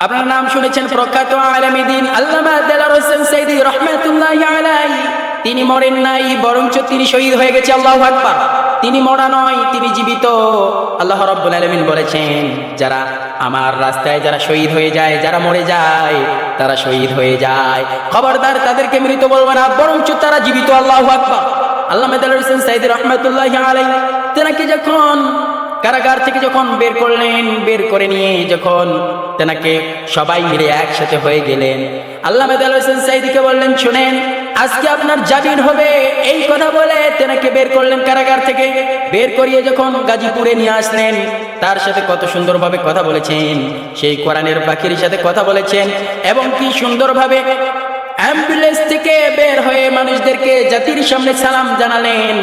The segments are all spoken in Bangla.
আপনার নাম শুনেছেন প্রখ্যাত আলেমে দ্বীন আল্লামা দেলাওয়ার হোসেন সাঈদী রাহমাতুল্লাহি আলাইহি। তিনি মরেন নাই, বরঞ্চ তিনি শহীদ হয়ে গেছে। আল্লাহু আকবার। তিনি মরা নয়, তিনি জীবিত। আল্লাহ রাব্বুল আলামিন বলেছেন, যারা আমার রাস্তায় যারা শহীদ হয়ে যায়, যারা মরে যায়, তারা শহীদ হয়ে যায়, খবরদার তাদেরকে মৃত বলবে না, বরঞ্চ তারা জীবিত। আল্লাহু আকবার। আল্লামা দেলাওয়ার হোসেন সাঈদী রাহমাতুল্লাহি আলাইহি তেনাকে যখন কারাগার থেকে যখন বের করলেন, বের করে নিয়ে যখন তেনাকে সবাই মিলে একসাথে হয়ে গেলেন, আল্লামা দেলাওয়ার হোসেন সাঈদীকে বললেন, শুনেন, আজকে আপনার জামিন হবে। এই কথা বলে তেনাকে বের করলেন কারাগার থেকে। বের করিয়ে যখন গাজীপুরে নিয়ে আসলেন, তার সাথে কত সুন্দরভাবে কথা বলেছেন, সেই কোরআনের পাখির সাথে কথা বলেছেন, এবং কি সুন্দরভাবে অ্যাম্বুলেন্স থেকে বের হয়ে মানুষদেরকে জাতির সামনে সালাম জানালেন,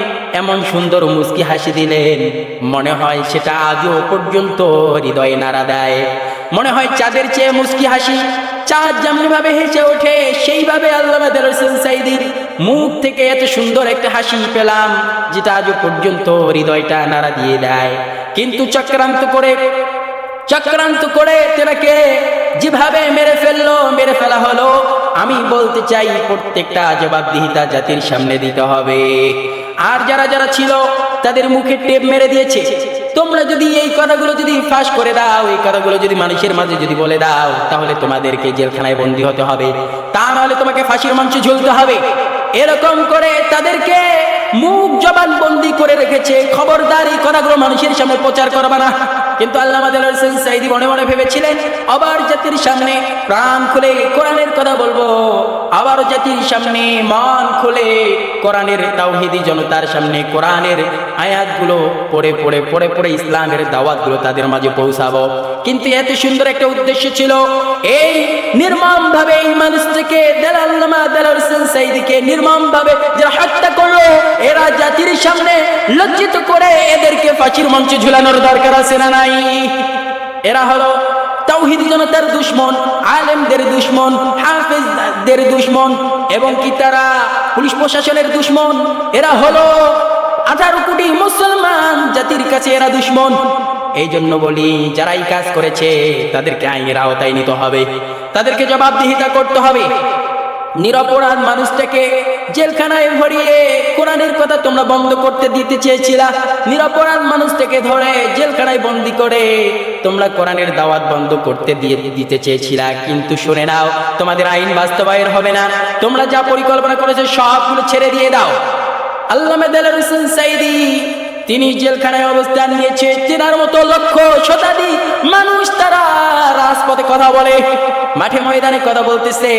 এমন সুন্দর মুস্কি হাসি দিলেন, মনে হয় সেটা আজও পর্যন্ত হৃদয়ে নাড়া দেয়। মনে হয় চাঁদের চেয়ে মুস্কি হাসি, চাঁদ যেমনি ভাবে হেসে ওঠে, সেইভাবে আল্লামা দেলাওয়ার হোসেন সাঈদীর মুখ থেকে এত সুন্দর একটা হাসি পেলাম, যেটা আজও পর্যন্ত হৃদয়টা নাড়া দিয়ে দেয়। কিন্তু চক্রান্ত করে তেনাকে যেভাবে মেরে ফেলা হলো, আমি বলতে চাই প্রত্যেকটা জবাবদিহিতা জাতির সামনে দিতে হবে। আর যারা যারা ছিল তাদের মুখে টেপ মেরে দিয়েছে। তোমরা যদি এই কথাগুলো যদি ফাঁস করে দাও, এই কথাগুলো যদি মানুষের মাঝে যদি বলে দাও, তাহলে তোমাদেরকে জেলখানায় বন্দী হতে হবে, তা নাহলে তোমাকে ফাঁসির মঞ্চে ঝুলতে হবে। এরকম করে তাদেরকে মুখ জবান বন্দী করে রেখেছে। খবরদার এই কথাগুলো মানুষের সামনে প্রচার করবা না। কিন্তু আল্লামা দেলাওয়ার হোসেন সাঈদী মনে মনে ভেবেছিলেন, আবার জাতির সামনে প্রাণ খুলে কোরআনের কথা বলবো, আবার জাতির সামনে মন খুলে কোরআনের তাওহীদি জনতার সামনে কোরআনের আয়াতগুলো পড়ে ইসলামের দাওয়াতগুলো তাদের মাঝে পৌঁছাবো। কিন্তু এত সুন্দর একটা উদ্দেশ্য ছিল, এই নির্মমভাবে এই মানুষটাকে আল্লামা দেলাওয়ার হোসেন সাঈদীকে নির্মমভাবে যারা হত্যা করলো, এরা জাতির সামনে লজ্জিত করে এদেরকে ফাঁসির মঞ্চে ঝুলানোর দরকার আছে না নাই? এরা হলো তাওহীদি জনতার দুশমন, আলেমদের দুশমন, হাফেজদের দুশমন, এবং কি তারা পুলিশ প্রশাসনের দুশমন। এরা হলো 18 কোটি মুসলমান জাতির কাছে এরা দুশমন। এই জন্য বলি, যারা এই কাজ করেছে তাদেরকে আইনের আওতায় নিতে হবে, তাদেরকে জবাবদিহিতা করতে হবে। নিরপরাধ মানুষটাকে জেলখানায় ভরিয়ে কোরআনের কথা তোমরা বন্ধ করতে দিতে চেয়েছিলা। নিরপরাধ মানুষটাকে ধরে জেলখানায় বন্দি করে তোমরা কোরআনের দাওয়াত বন্ধ করতে দিতে চেয়েছিলা। কিন্তু শুনে নাও, তোমাদের আইন বাস্তবায়ন হবে না। তোমরা যা পরিকল্পনা করেছো সবগুলো ছেড়ে দিয়ে দাও। আল্লামা দেলাওয়ার হোসেন সাঈদী তিনি জেলখানায় অবস্থান নিয়েছে, তেনার মতো লক্ষ শতাধিক মানুষ তারা রাজপথে কথা বলে, মাঠে ময়দানে কথা বলতেছে।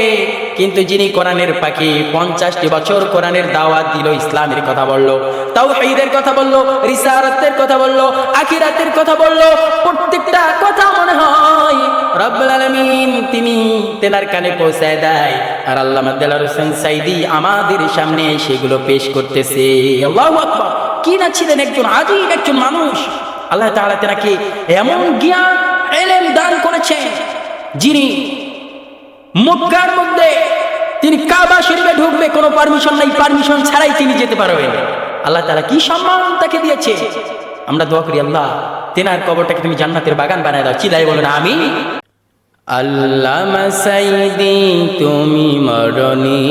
কিন্তু যিনি কোরআনের পাখি 50টি বছর কোরআনের দাওয়াত দিল, ইসলামের কথা বলল, তাওহীদের কথা বলল, রিসালাতের কথা বলল, আখিরাতের কথা বলল, প্রত্যেকটা কথা মনে হয় রব্বুল আলামিন তিনি তেনার কানে পৌঁছায় দেয়। আর আল্লামা দেলাওয়ার হোসেন সাঈদী আমাদের সামনে সেগুলো পেশ করতেছে। আল্লাহু আকবার। কি না ছিলেন একজন আজীব একজন মানুষ। আল্লাহ তাআলা তেনাকে এমন জ্ঞান ইলম দান করেছেন, যিনি মক্কার মধ্যে তিনি কাবা শরীফে ঢুকবে, কোনো পারমিশন নাই, পারমিশন ছাড়াই তিনি যেতে পারবেন। আল্লাহ তাআলা কি সম্মান তাকে দিয়েছে। আমরা দোয়া করি, আল্লাহ তেনার কবরটাকে তুমি জান্নাতের বাগান বানায় দাও। চিল্লায় বলেন আমিন। আল্লামা সাঈদী তুমি মরণি,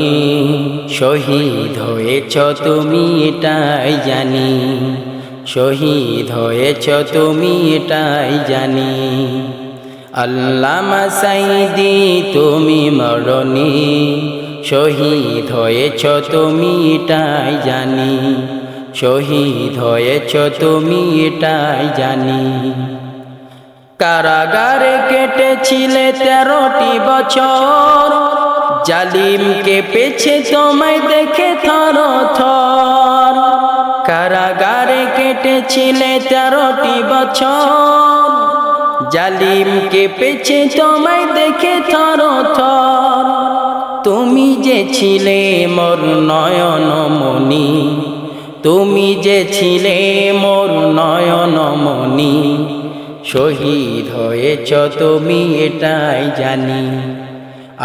শহীদ হয়েছ তুমি এটাই জানি, শহীদ হয়েছ তুমি এটাই জানি। আল্লামা সাঈদী তুমি মরণি, শহীদ হয়েছ তুমি এটাই জানি, শহীদ হয়েছ তুমি এটাই জানি। কারাগারে কেটেছিলে 13টি বছর, জালিম কেঁপেছে তোমায় দেখে থর থর। কারাগারে কেটেছিলে 13টি বছর, জালিম কেঁপেছে তোমায় দেখে থর থর। তুমি যে ছিলে মোর নয়নমণি, তুমি যে ছিলে মোর নয়নমণি, শহীদ হয়েছ তুমি এটাই জানি।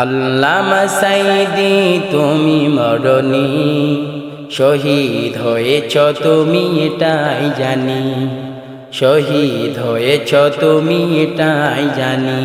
আল্লামা সাঈদী তুমি মরণি, শহীদ হয়েছ তুমি এটাই জানি, শহীদ হয়েছ তুমি এটাই জানি।